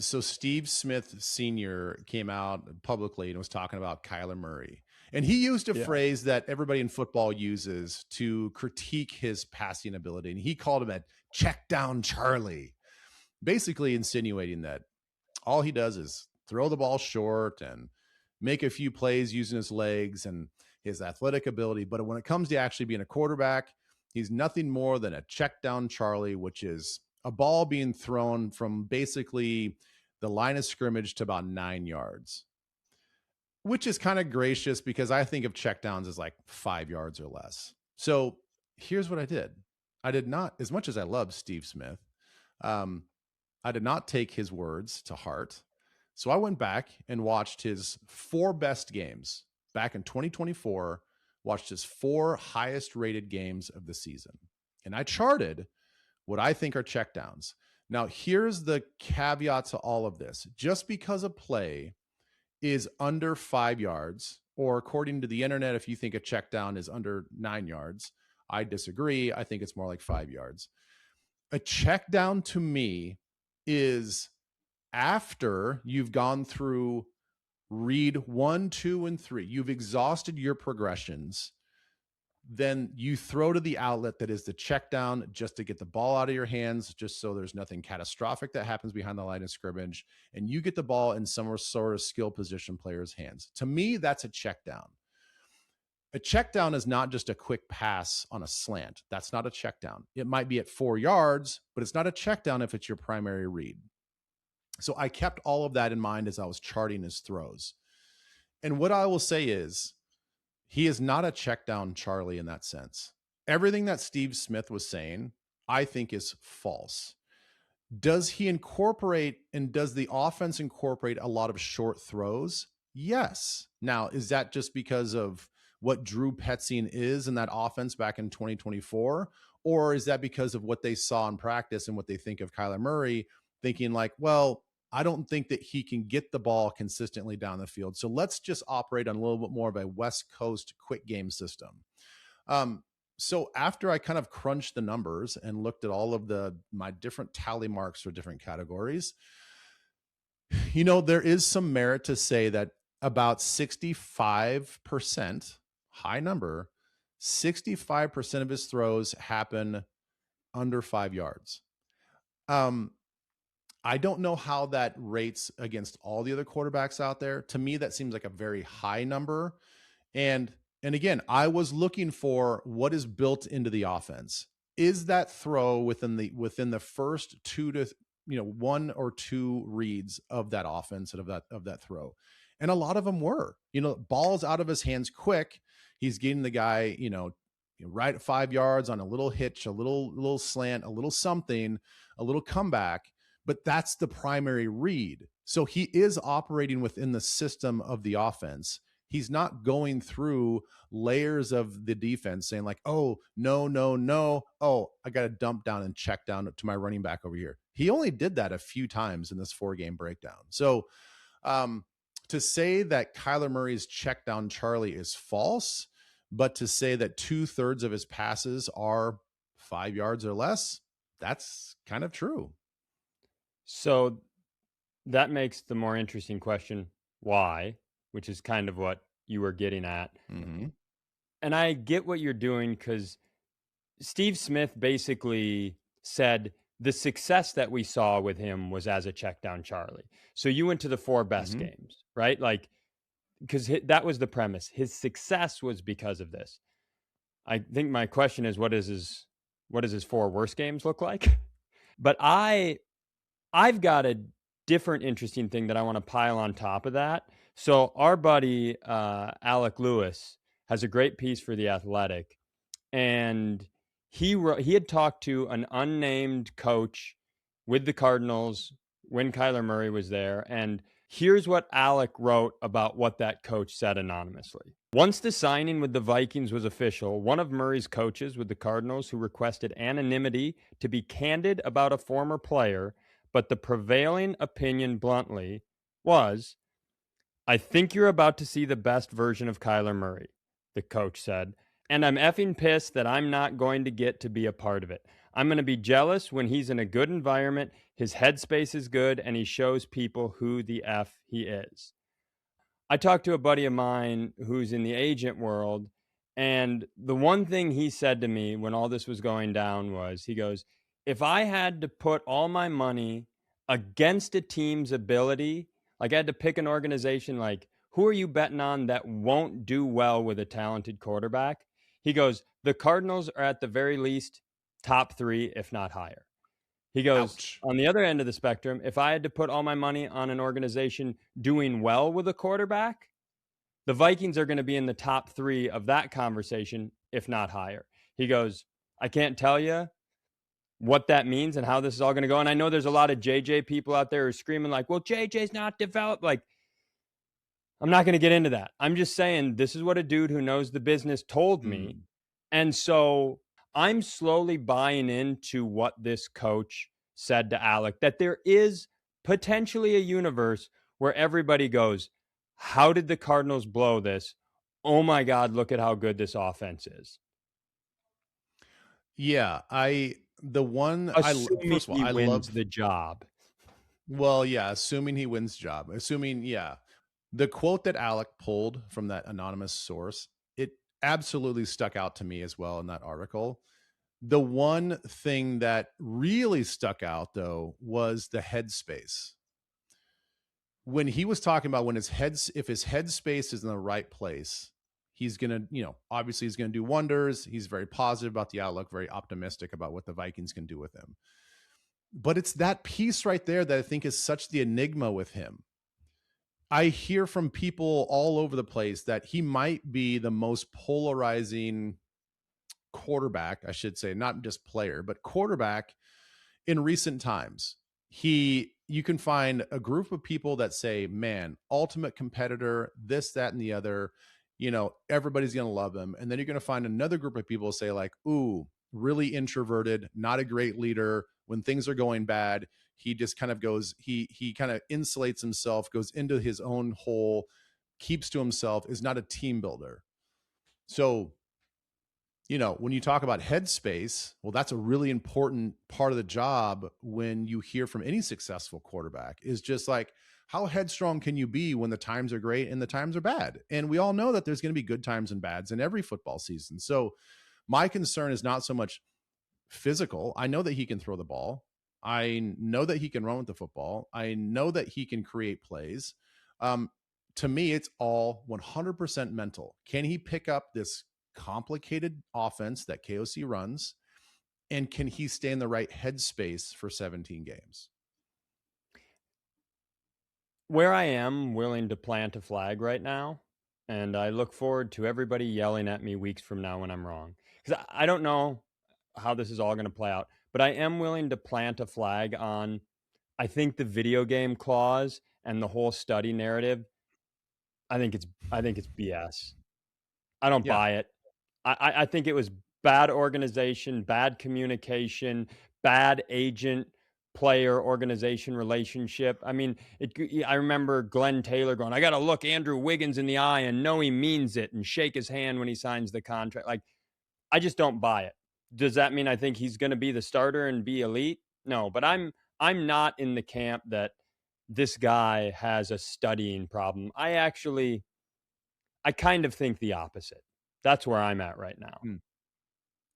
So Steve Smith Sr. came out publicly and was talking about Kyler Murray. And he used a phrase that everybody in football uses to critique his passing ability. And he called him a Checkdown Charlie, basically insinuating that all he does is throw the ball short and make a few plays using his legs and his athletic ability. But when it comes to actually being a quarterback, he's nothing more than a Checkdown Charlie, which is a ball being thrown from basically the line of scrimmage to about 9 yards, which is kind of gracious because I think of checkdowns as like 5 yards or less. So here's what I did. I did not, as much as I love Steve Smith, I did not take his words to heart. So I went back and watched his 4 best games back in 2024, watched his 4 highest rated games of the season. And I charted what I think are checkdowns. Now, here's the caveat to all of this. Just because a play is under 5 yards, or according to the internet, if you think a checkdown is under 9 yards, I disagree. I think it's more like 5 yards. A checkdown to me is after you've gone through read 1, 2, and 3. You've exhausted your progressions. Then you throw to the outlet that is the check down just to get the ball out of your hands, just so there's nothing catastrophic that happens behind the line of scrimmage, and you get the ball in some sort of skill position player's hands. To me, that's a check down. A check down is not just a quick pass on a slant. That's not a check down. It might be at 4 yards, but it's not a check down if it's your primary read. So I kept all of that in mind as I was charting his throws. And what I will say is, he is not a check down Charlie in that sense. Everything that Steve Smith was saying, I think, is false. Does he incorporate, and does the offense incorporate a lot of short throws? Yes. Now, is that just because of what Drew Petzing is in that offense back in 2024? Or is that because of what they saw in practice and what they think of Kyler Murray, thinking like, well, I don't think that he can get the ball consistently down the field. So let's just operate on a little bit more of a West Coast quick game system. So after I kind of crunched the numbers and looked at all of my different tally marks for different categories, there is some merit to say that about 65%, high number, 65% of his throws happen under 5 yards. I don't know how that rates against all the other quarterbacks out there. To me, that seems like a very high number. And again, I was looking for what is built into the offense. Is that throw within the first 1 or 2 reads of that offense and of that throw? And a lot of them were, balls out of his hands quick. He's getting the guy, right at 5 yards on a little hitch, a little slant, a little something, a little comeback. But that's the primary read. So he is operating within the system of the offense. He's not going through layers of the defense saying like, oh, no. Oh, I got to dump down and check down to my running back over here. He only did that a few times in this 4-game breakdown. So to say that Kyler Murray's check down Charlie is false, but to say that 2/3 of his passes are 5 yards or less, that's kind of true. So that makes the more interesting question, why, which is kind of what you were getting at. Mm-hmm. And I get what you're doing because Steve Smith basically said the success that we saw with him was as a check down Charlie. So you went to the 4 best games, right? Like, because that was the premise. His success was because of this. I think my question is, what does his 4 worst games look like? But I've got a different interesting thing that I want to pile on top of that. So our buddy, Alec Lewis, has a great piece for The Athletic. And he had talked to an unnamed coach with the Cardinals when Kyler Murray was there. And here's what Alec wrote about what that coach said anonymously. Once the signing with the Vikings was official, one of Murray's coaches with the Cardinals who requested anonymity to be candid about a former player, but the prevailing opinion bluntly was, I think you're about to see the best version of Kyler Murray, the coach said, and I'm effing pissed that I'm not going to get to be a part of it. I'm going to be jealous when he's in a good environment, his headspace is good, and he shows people who the F he is. I talked to a buddy of mine who's in the agent world, and the one thing he said to me when all this was going down was, he goes, if I had to put all my money against a team's ability, like I had to pick an organization, like who are you betting on that won't do well with a talented quarterback? He goes, the Cardinals are at the very least top 3, if not higher. He goes, Ouch. on the other end of the spectrum, if I had to put all my money on an organization doing well with a quarterback, the Vikings are going to be in the top 3 of that conversation, if not higher. He goes, I can't tell you what that means and how this is all going to go. And I know there's a lot of JJ people out there who are screaming like, well, JJ's not developed. Like, I'm not going to get into that. I'm just saying this is what a dude who knows the business told me. And so I'm slowly buying into what this coach said to Alec, that there is potentially a universe where everybody goes, how did the Cardinals blow this? Oh my God, look at how good this offense is. Yeah, assuming first of all, he I wins love the job. well, yeah, assuming he wins job. The quote that Alec pulled from that anonymous source, it absolutely stuck out to me as well in that article. The one thing that really stuck out though was the headspace. When he was talking about if his headspace is in the right place, he's gonna, obviously he's gonna do wonders. He's very positive about the outlook, very optimistic about what the Vikings can do with him. But it's that piece right there that I think is such the enigma with him. I hear from people all over the place that he might be the most polarizing quarterback, I should say, not just player, but quarterback in recent times. You can find a group of people that say, man, ultimate competitor, this, that, and the other, everybody's going to love him. And then you're going to find another group of people say like, ooh, really introverted, not a great leader. When things are going bad, he just kind of goes, he kind of insulates himself, goes into his own hole, keeps to himself, is not a team builder. So, when you talk about headspace, well, that's a really important part of the job when you hear from any successful quarterback, is just like, how headstrong can you be when the times are great and the times are bad? And we all know that there's going to be good times and bads in every football season. So my concern is not so much physical. I know that he can throw the ball. I know that he can run with the football. I know that he can create plays. To me, it's all 100% mental. Can he pick up this complicated offense that KOC runs, and can he stay in the right headspace for 17 games? Where I am willing to plant a flag right now, and I look forward to everybody yelling at me weeks from now when I'm wrong, because I don't know how this is all going to play out, but I am willing to plant a flag on, I think the video game clause and the whole study narrative, I think it's BS. I don't buy it. I think it was bad organization, bad communication, bad agent player organization relationship. I mean, I remember Glenn Taylor going, I got to look Andrew Wiggins in the eye and know he means it and shake his hand when he signs the contract. Like, I just don't buy it. Does that mean I think he's going to be the starter and be elite? No, but I'm not in the camp that this guy has a studying problem. I kind of think the opposite. That's where I'm at right now.